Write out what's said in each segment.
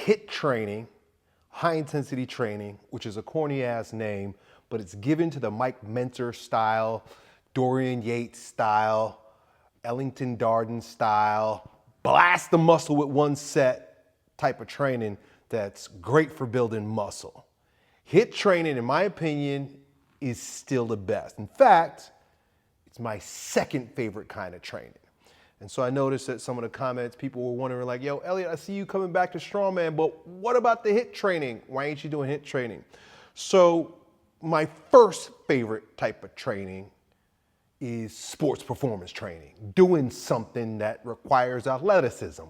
HIIT training, high intensity training, which is a corny ass name, but it's given to the Mike Mentor style, Dorian Yates style, Ellington Darden style, blast the muscle with one set type of training that's great for building muscle. HIIT training, in my opinion, is still the best. In fact, it's my second favorite kind of training. And so I noticed that some of the comments, people were wondering like, yo, Elliot, I see you coming back to strongman, but what about the HIIT training? Why ain't you doing HIIT training? So my first favorite type of training is sports performance training, doing something that requires athleticism.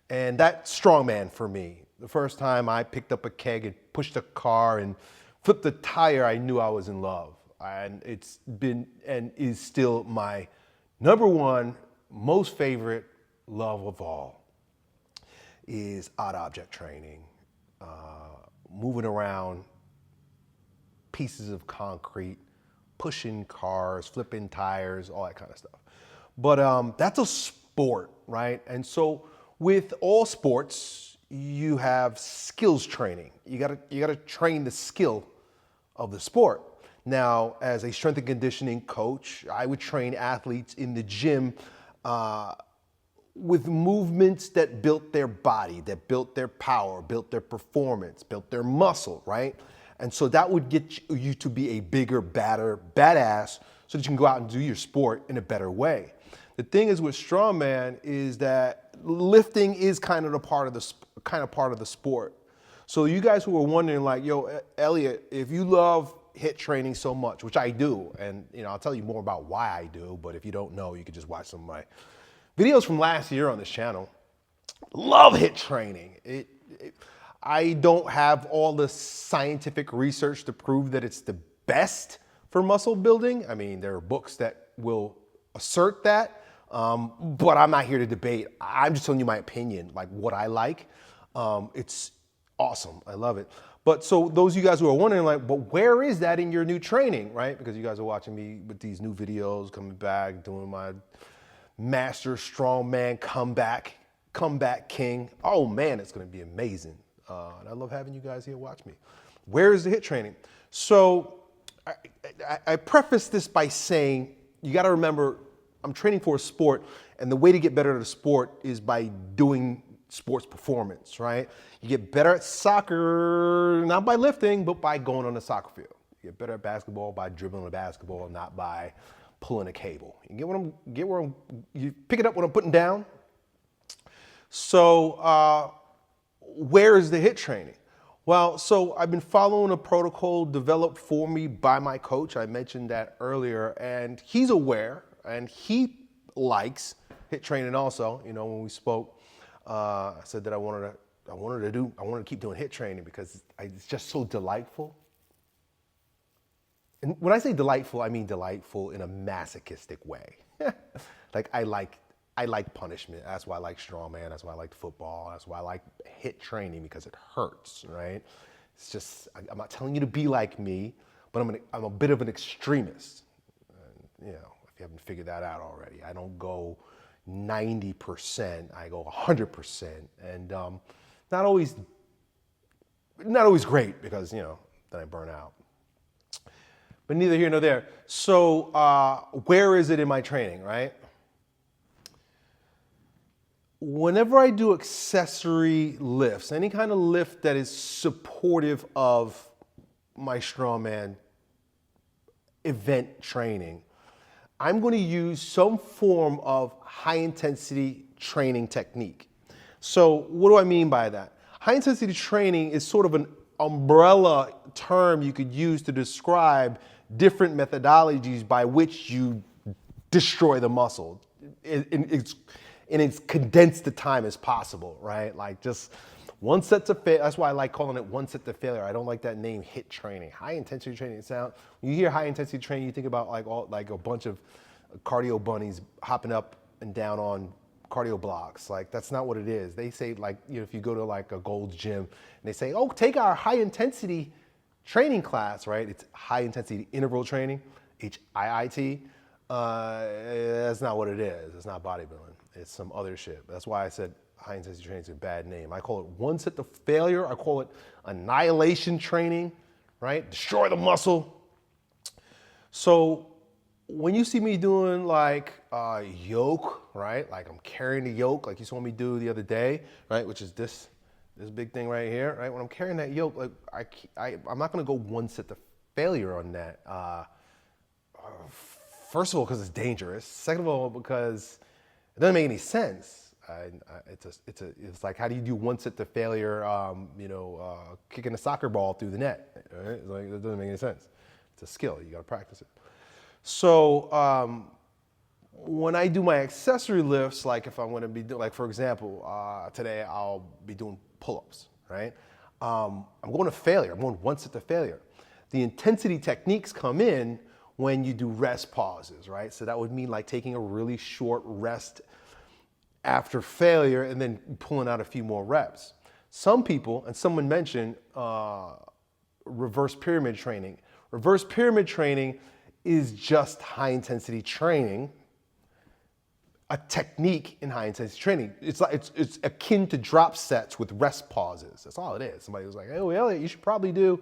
And that's strongman for me. The first time I picked up a keg and pushed a car and flipped a tire, I knew I was in love. And it's been and is still my number one most favorite love of all is odd object training, moving around pieces of concrete, pushing cars, flipping tires, all that kind of stuff. But that's a sport, right? And so with all sports, you have skills training. You gotta train the skill of the sport. Now, as a strength and conditioning coach, I would train athletes in the gym with movements that built their body, that built their power, built their performance, built their muscle, right? And so that would get you to be a bigger, badder, badass so that you can go out and do your sport in a better way. The thing is with strongman is that lifting is kind of part of the sport. So you guys who are wondering like, yo, Elliot, if you love HIIT training so much, which I do, and I'll tell you more about why I do, but if you don't know, you can just watch some of my videos from last year on this channel. Love HIIT training. I don't have all the scientific research to prove that it's the best for muscle building. I mean, there are books that will assert that, but I'm not here to debate. I'm just telling you my opinion, like what I like. It's awesome. I love it. But so those of you guys who are wondering like, but where is that in your new training, right? Because you guys are watching me with these new videos, coming back, doing my Master Strongman comeback king. Oh man, it's gonna be amazing. And I love having you guys here watch me. Where is the HIIT training? So I preface this by saying, you gotta remember, I'm training for a sport, and the way to get better at a sport is by doing sports performance, right? You get better at soccer, not by lifting, but by going on the soccer field. You get better at basketball by dribbling a basketball, not by pulling a cable. You you pick it up what I'm putting down? So where is the HIIT training? Well, so I've been following a protocol developed for me by my coach. I mentioned that earlier, and he's aware, and he likes HIIT training also. When we spoke, I said that I wanted to keep doing HIIT training because it's just so delightful. And when I say delightful, I mean delightful in a masochistic way. Like I like punishment. That's why I like strongman. That's why I like football. That's why I like HIIT training, because it hurts, right? It's just, I'm not telling you to be like me, but I'm a bit of an extremist. And, if you haven't figured that out already, I don't go 90%, I go 100%. And not always great because, then I burn out. But neither here nor there. So where is it in my training, right? Whenever I do accessory lifts, any kind of lift that is supportive of my strongman event training, I'm going to use some form of high intensity training technique. So what do I mean by that? High intensity training is sort of an umbrella term you could use to describe different methodologies by which you destroy the muscle. And it's condensed the time as possible, right? Like just one set to failure. That's why I like calling it one set to failure. I don't like that name, HIIT training. High intensity training. When you hear high intensity training, you think about like a bunch of cardio bunnies hopping up and down on cardio blocks. Like that's not what it is. They say if you go to like a Gold's Gym and they say, oh, take our high intensity training class, right? It's high intensity interval training, HIIT. That's not what it is. It's not bodybuilding. It's some other shit. That's why I said high intensity training is a bad name. I call it one set to failure. I call it annihilation training, right? Destroy the muscle. So when you see me doing like yoke, right? Like I'm carrying the yoke, like you saw me do the other day, right? Which is this big thing right here, right? When I'm carrying that yoke, like I'm not gonna go one set to failure on that. First of all, because it's dangerous. Second of all, because it doesn't make any sense. It's like, how do you do one set to failure, kicking a soccer ball through the net, right? It's like, it doesn't make any sense. It's a skill, you gotta practice it. So when I do my accessory lifts, like if I'm gonna be doing, like for example, today I'll be doing pull-ups, right? I'm going to failure, I'm going one set to failure. The intensity techniques come in when you do rest pauses, right? So that would mean like taking a really short rest after failure and then pulling out a few more reps. Some people, and someone mentioned reverse pyramid training. Reverse pyramid training is just high intensity training, a technique in high intensity training. It's like it's akin to drop sets with rest pauses. That's all it is. Somebody was like, "Oh, Elliot, you should probably do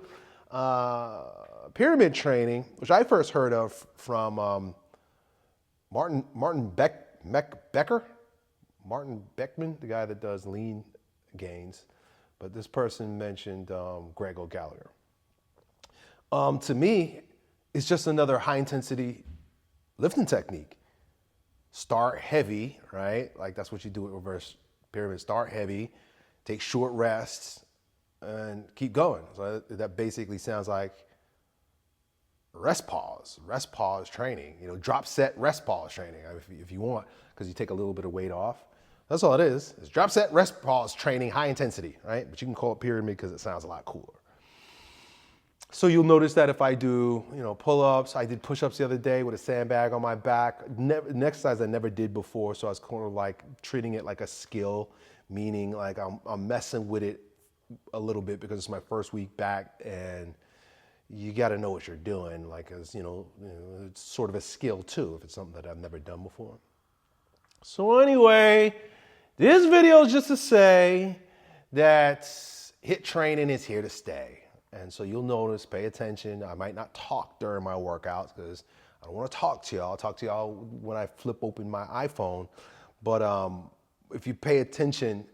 pyramid training," which I first heard of from Martin Becker. Martin Beckman, the guy that does lean gains, but this person mentioned Greg O'Gallagher. To me, it's just another high intensity lifting technique. Start heavy, right? Like that's what you do with reverse pyramid. Start heavy, take short rests, and keep going. So that basically sounds like rest pause training. Drop set rest pause training if you want, because you take a little bit of weight off. That's all it is. It's drop set rest pause training, high intensity, right? But you can call it pyramid because it sounds a lot cooler. So you'll notice that if I do, pull-ups, I did push-ups the other day with a sandbag on my back, an exercise I never did before, so I was kind of like treating it like a skill, meaning like I'm messing with it a little bit because it's my first week back, and you got to know what you're doing, like, as it's sort of a skill too, if it's something that I've never done before. So anyway, this video is just to say that HIIT training is here to stay. And so you'll notice, pay attention. I might not talk during my workouts because I don't want to talk to y'all. I'll talk to y'all when I flip open my iPhone. But if you pay attention,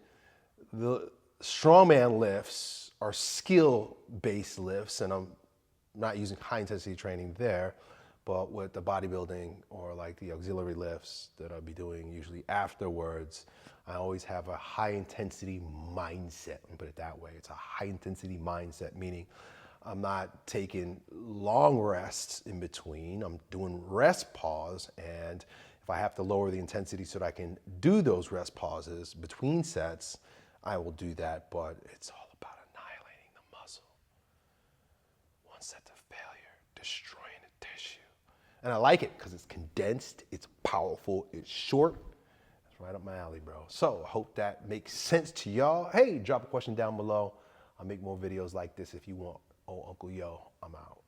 the strongman lifts are skill-based lifts, and I'm not using high-intensity training there, but with the bodybuilding or like the auxiliary lifts that I'll be doing usually afterwards, I always have a high intensity mindset. Let me put it that way. It's a high intensity mindset, meaning I'm not taking long rests in between. I'm doing rest pause, and if I have to lower the intensity so that I can do those rest pauses between sets, I will do that, but it's all about annihilating the muscle. One set to failure, destroying the tissue. And I like it because it's condensed, it's powerful, it's short. It's right up my alley, bro. So I hope that makes sense to y'all. Hey, drop a question down below. I'll make more videos like this if you want. Oh, Uncle Yo, I'm out.